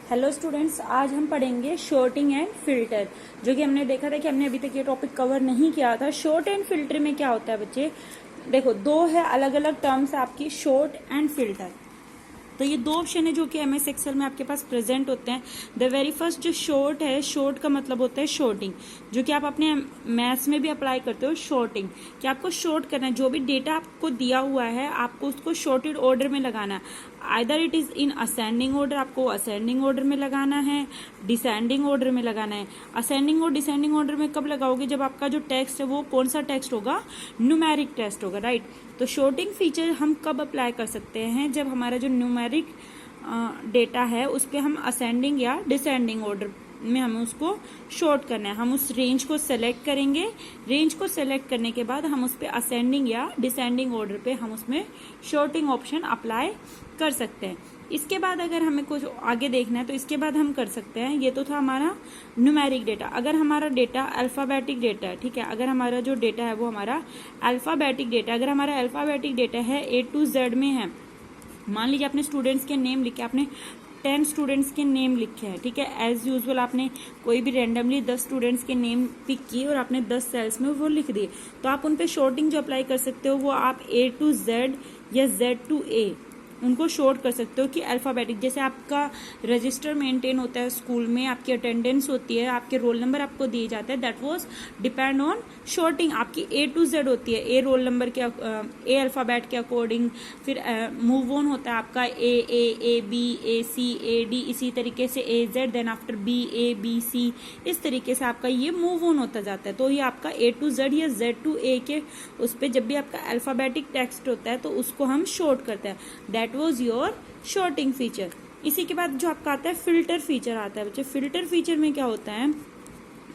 Hello students, आज हम पढ़ेंगे शॉर्टिंग एंड फिल्टर। जो कि हमने देखा था कि हमने अभी तक ये टॉपिक कवर नहीं किया था। शॉर्ट एंड फिल्टर में क्या होता है बच्चे, देखो दो है अलग अलग टर्म्स आपकी, शॉर्ट एंड फिल्टर। तो ये दो ऑप्शन है जो कि एमएस एक्सेल में आपके पास प्रेजेंट होते हैं। द वेरी फर्स्ट जो शॉर्ट है, शॉर्ट का मतलब होता है शॉर्टिंग, जो कि आप अपने मैथ्स में भी अप्लाई करते हो। शॉर्टिंग कि आपको शॉर्ट करना है, जो भी डेटा आपको दिया हुआ है आपको उसको शॉर्टेड ऑर्डर में लगाना है। Either it is in ascending order, आपको असेंडिंग ऑर्डर में लगाना है, डिसेंडिंग ऑर्डर में लगाना है। असेंडिंग और डिसेंडिंग ऑर्डर में कब लगाओगे, जब आपका जो टेक्स्ट है वो कौन सा टेक्स्ट होगा, न्यूमेरिक टेक्स्ट होगा, राइट। तो शॉर्टिंग फीचर हम कब अप्लाई कर सकते हैं, जब हमारा जो न्यूमेरिक डेटा है उस पर हम असेंडिंग या डिसेंडिंग ऑर्डर में हमें उसको शॉर्ट करना है। हम उस रेंज को सेलेक्ट करेंगे, रेंज को सेलेक्ट करने के बाद हम उस पर असेंडिंग या डिसेंडिंग ऑर्डर पे हम उसमें शॉर्टिंग ऑप्शन अप्लाई कर सकते हैं। इसके बाद अगर हमें कुछ आगे देखना है तो इसके बाद हम कर सकते हैं, ये तो था हमारा न्यूमेरिक डेटा। अगर हमारा डेटा अल्फाबेटिक डेटा है, ठीक है, अगर हमारा जो डेटा है वो हमारा अल्फाबेटिक डेटा, अगर हमारा अल्फाबेटिक डेटा है A to Z में है, मान लीजिए आपने स्टूडेंट्स के नेम लिखे, आपने 10 स्टूडेंट्स के नेम लिखे हैं, ठीक है। एज यूजुअल आपने कोई भी रैंडमली 10 स्टूडेंट्स के नेम पिक किए और आपने 10 सेल्स में वो लिख दिए, तो आप उन पे शॉर्टिंग जो अप्लाई कर सकते हो वो आप A to Z या Z to A उनको शॉर्ट कर सकते हो कि अल्फाबेटिक। जैसे आपका रजिस्टर मेंटेन होता है स्कूल में, आपकी अटेंडेंस होती है, आपके रोल नंबर आपको दिए जाते हैं, that was depend on sorting. आपकी A to Z होती है, ए रोल नंबर के ए अल्फाबेट के अकॉर्डिंग, फिर मूव ऑन होता है आपका A B A C A D, इसी तरीके से A Z, then after B A B C, इस तरीके से आपका ये मूव ऑन होता जाता है। तो ये आपका A to Z या Z to A के उस पर जब भी आपका अल्फाबेटिक टेक्स्ट होता है तो उसको हम शॉर्ट करते हैं, that was your sorting feature. इसी के बाद जो आपका आता है फिल्टर फीचर आता है बच्चे। फिल्टर फीचर में क्या होता है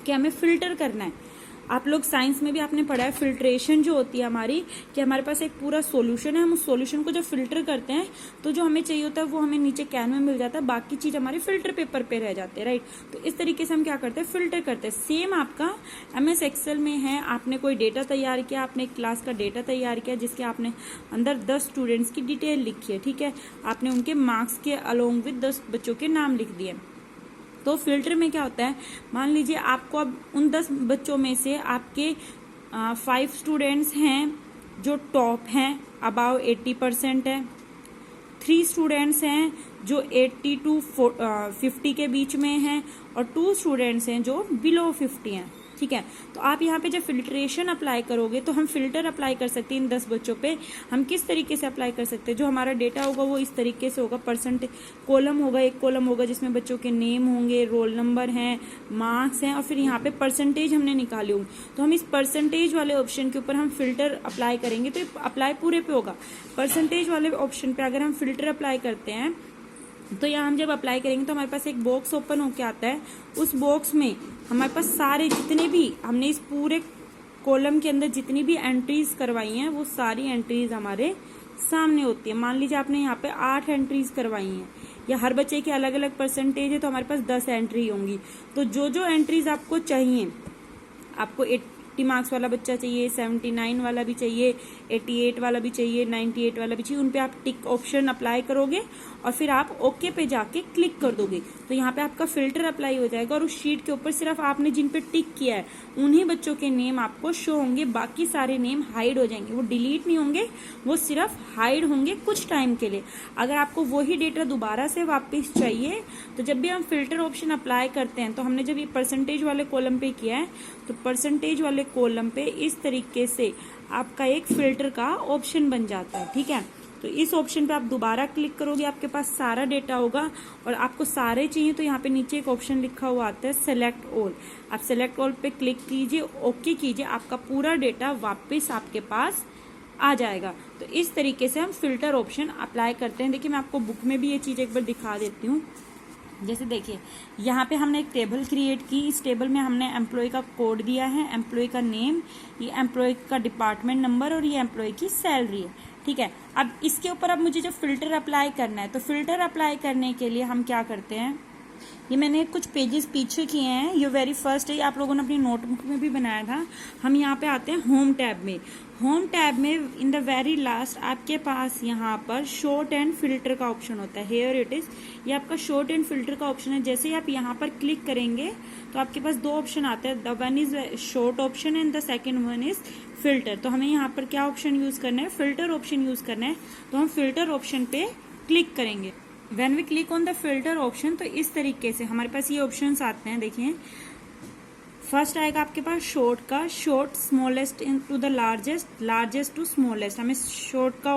कि हमें फिल्टर करना है। आप लोग साइंस में भी आपने पढ़ा है फिल्ट्रेशन जो होती है हमारी, कि हमारे पास एक पूरा सॉल्यूशन है, हम उस सॉल्यूशन को जब फिल्टर करते हैं तो जो हमें चाहिए होता है वो हमें नीचे कैन में मिल जाता है, बाकी चीज हमारे फिल्टर पेपर पे रह जाते हैं, राइट। तो इस तरीके से हम क्या करते हैं, फिल्टर करते हैं। सेम आपका एमएस एक्सेल में है, आपने कोई डेटा तैयार किया, आपने एक क्लास का डेटा तैयार किया जिसके आपने अंदर 10 स्टूडेंट्स की डिटेल लिखी है, ठीक है, आपने उनके मार्क्स के अलोंग विद 10 बच्चों के नाम लिख दिए। तो फिल्टर में क्या होता है, मान लीजिए आपको अब उन 10 बच्चों में से आपके 5 स्टूडेंट्स हैं जो टॉप हैं, अबाव 80% है, 3 स्टूडेंट्स हैं जो 80 to 50 के बीच में हैं, और 2 स्टूडेंट्स हैं जो बिलो 50 हैं, ठीक है। तो आप यहाँ पे जब फिल्ट्रेशन अप्लाई करोगे तो हम फिल्टर अप्लाई कर सकते हैं इन 10 बच्चों पे। हम किस तरीके से अप्लाई कर सकते हैं, जो हमारा डेटा होगा वो इस तरीके से होगा, परसेंट कॉलम होगा, एक कॉलम होगा जिसमें बच्चों के नेम होंगे, रोल नंबर हैं, मार्क्स हैं, और फिर यहाँ पे परसेंटेज हमने निकाली होंगी। तो हम इस परसेंटेज वाले ऑप्शन के ऊपर हम फिल्टर अप्लाई करेंगे, तो अप्लाई पूरे पे होगा। परसेंटेज वाले ऑप्शन पे अगर हम फिल्टर अप्लाई करते हैं तो यहाँ हम जब अप्लाई करेंगे तो हमारे पास एक बॉक्स ओपन होके आता है। उस बॉक्स में हमारे पास सारे जितने भी हमने इस पूरे कॉलम के अंदर जितनी भी एंट्रीज करवाई हैं वो सारी एंट्रीज हमारे सामने होती है। मान लीजिए आपने यहाँ पे 8 एंट्रीज करवाई हैं, या हर बच्चे की अलग अलग परसेंटेज है तो हमारे पास 10 एंट्री होंगी। तो जो जो एंट्रीज आपको चाहिए, आपको 80 मार्क्स वाला बच्चा चाहिए, 79 वाला भी चाहिए, 88 वाला भी चाहिए, 98 वाला भी चाहिए, उन पे आप टिक ऑप्शन अप्लाई करोगे और फिर आप ओके पे जाके क्लिक कर दोगे। तो यहाँ पे आपका फिल्टर अप्लाई हो जाएगा और उस शीट के ऊपर सिर्फ आपने जिन पे टिक किया है उन्हीं बच्चों के नेम आपको शो होंगे, बाकी सारे नेम हाइड हो जाएंगे। वो डिलीट नहीं होंगे, वो सिर्फ हाइड होंगे कुछ टाइम के लिए। अगर आपको वही डेटा दोबारा से वापस चाहिए तो जब भी हम फिल्टर ऑप्शन अप्लाई करते हैं, तो हमने जब ये परसेंटेज वाले कॉलम पे किया है तो परसेंटेज वाले कॉलम पे इस तरीके से आपका एक फिल्टर का ऑप्शन बन जाता है, ठीक है। तो इस ऑप्शन पे आप दोबारा क्लिक करोगे, आपके पास सारा डेटा होगा और आपको सारे चाहिए तो यहाँ पे नीचे एक ऑप्शन लिखा हुआ आता है सेलेक्ट ऑल। आप सेलेक्ट ऑल पे क्लिक कीजिए, ओके कीजिए, आपका पूरा डेटा वापस आपके पास आ जाएगा। तो इस तरीके से हम फिल्टर ऑप्शन अप्लाई करते हैं। देखिए मैं आपको बुक में भी ये चीज एक बार दिखा देती हूँ। जैसे देखिए यहाँ पे हमने एक टेबल क्रिएट की, इस टेबल में हमने एम्प्लॉय का कोड दिया है, एम्प्लॉय का नेम, ये एम्प्लॉय का डिपार्टमेंट नंबर और ये एम्प्लॉय की सैलरी है, ठीक है। अब इसके ऊपर अब मुझे जो फिल्टर अप्लाई करना है, तो फिल्टर अप्लाई करने के लिए हम क्या करते हैं, ये मैंने कुछ पेजेस पीछे किए हैं, ये वेरी फर्स्ट है, आप लोगों ने अपनी नोटबुक में भी बनाया था। हम यहाँ पे आते हैं होम टैब में। होम टैब में इन द वेरी लास्ट आपके पास यहाँ पर शॉर्ट एंड फिल्टर का ऑप्शन होता है। हियर इट इज, ये आपका शॉर्ट एंड फिल्टर का ऑप्शन है। जैसे ही आप यहाँ पर क्लिक करेंगे तो आपके पास दो ऑप्शन आते हैं, the one is short option and the second one is filter. तो हमें यहाँ पर क्या ऑप्शन यूज करना है, फिल्टर ऑप्शन यूज करना है। तो हम फिल्टर ऑप्शन पे क्लिक करेंगे। When we click on the filter option, तो इस तरीके से हमारे पास ये ऑप्शंस आते हैं। देखिए, फर्स्ट आएगा आपके पास शॉर्ट का, sort smallest to the largest, largest to smallest. हमें शॉर्ट का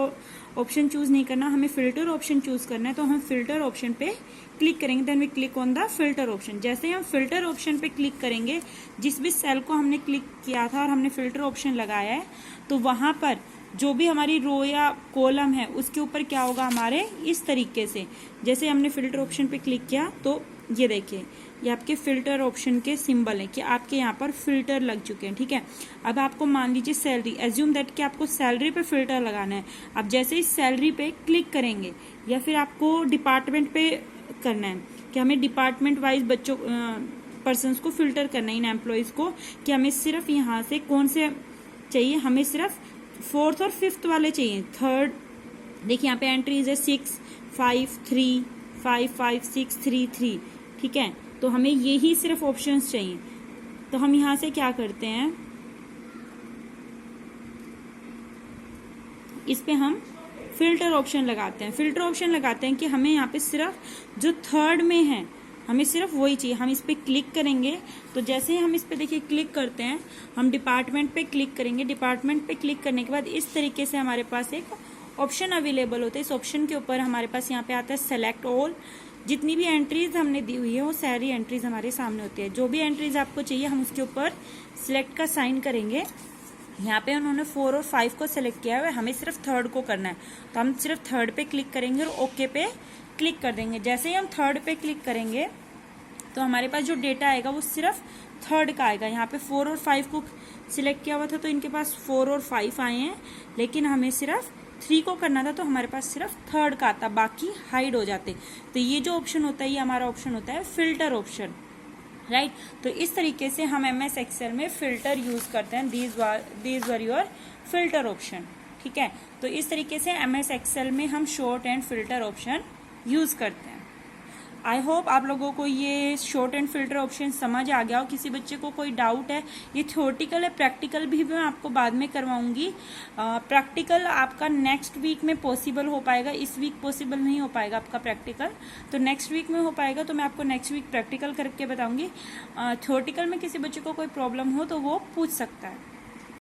ऑप्शन चूज नहीं करना, हमें फिल्टर ऑप्शन चूज करना है। तो हम फिल्टर ऑप्शन पे क्लिक करेंगे, then we click on the filter option. जैसे ही हम फिल्टर ऑप्शन पे क्लिक करेंगे, जिस भी सेल को हमने क्लिक किया था और हमने फिल्टर ऑप्शन लगाया है, तो वहां पर जो भी हमारी रो या कॉलम है उसके ऊपर क्या होगा हमारे, इस तरीके से। जैसे हमने फिल्टर ऑप्शन पे क्लिक किया तो ये देखिए, ये आपके फिल्टर ऑप्शन के सिंबल है कि आपके यहाँ पर फिल्टर लग चुके हैं। ठीक है, अब आपको मान लीजिए सैलरी, एज्यूम दैट कि आपको सैलरी पे फिल्टर लगाना है। अब जैसे ही सैलरी पे क्लिक करेंगे या फिर आपको डिपार्टमेंट पे करना है कि हमें डिपार्टमेंट वाइज बच्चों पर्सन्स को फिल्टर करना है, इन एम्प्लॉयज को, कि हमें सिर्फ यहाँ से कौन से चाहिए, हमें सिर्फ फोर्थ और फिफ्थ वाले चाहिए। थर्ड देखिए यहाँ पे एंट्रीज है 6, 5, 3, 5, 5, 6, 3, 3। ठीक है, तो हमें यही सिर्फ ऑप्शंस चाहिए। तो हम यहां से क्या करते हैं, इस पे हम फिल्टर ऑप्शन लगाते हैं। फिल्टर ऑप्शन लगाते हैं कि हमें यहाँ पे सिर्फ जो थर्ड में है हमें सिर्फ वही चाहिए। हम इस पे क्लिक करेंगे, तो जैसे ही हम इस पे देखिए क्लिक करते हैं, हम डिपार्टमेंट पे क्लिक करेंगे। डिपार्टमेंट पे क्लिक करने के बाद इस तरीके से हमारे पास एक ऑप्शन अवेलेबल होता है। इस ऑप्शन के ऊपर हमारे पास यहाँ पे आता है सेलेक्ट ऑल। जितनी भी एंट्रीज हमने दी हुई है वो सारी एंट्रीज हमारे सामने होती है। जो भी एंट्रीज आपको चाहिए हम उसके ऊपर सिलेक्ट का साइन करेंगे। यहाँ पे उन्होंने 4 और 5 को सिलेक्ट किया है, हमें सिर्फ थर्ड को करना है। तो हम सिर्फ थर्ड पे क्लिक करेंगे और ओके पे क्लिक कर देंगे। जैसे ही हम थर्ड पे क्लिक करेंगे तो हमारे पास जो डेटा आएगा वो सिर्फ थर्ड का आएगा। यहाँ पे 4 और 5 को सिलेक्ट किया हुआ था तो इनके पास 4 और 5 आए हैं, लेकिन हमें सिर्फ 3 को करना था तो हमारे पास सिर्फ थर्ड का आता, बाकी हाइड हो जाते। तो ये जो ऑप्शन होता है ये हमारा ऑप्शन होता है फिल्टर ऑप्शन, राइट। तो इस तरीके से हम MS एक्सेल में फिल्टर यूज करते हैं। These were your filter option. ठीक है, तो इस तरीके से MS एक्सेल में हम short and filter option use करते हैं। आई होप आप लोगों को ये शॉर्ट एंड फिल्टर ऑप्शन समझ आ गया हो। किसी बच्चे को कोई डाउट है, ये थ्योरेटिकल है, प्रैक्टिकल भी मैं आपको बाद में करवाऊंगी। प्रैक्टिकल आपका नेक्स्ट वीक में पॉसिबल हो पाएगा, इस वीक पॉसिबल नहीं हो पाएगा आपका प्रैक्टिकल, तो नेक्स्ट वीक में हो पाएगा। तो मैं आपको नेक्स्ट वीक प्रैक्टिकल करके बताऊंगी। थ्योरेटिकल में किसी बच्चे को कोई प्रॉब्लम हो तो वो पूछ सकता है।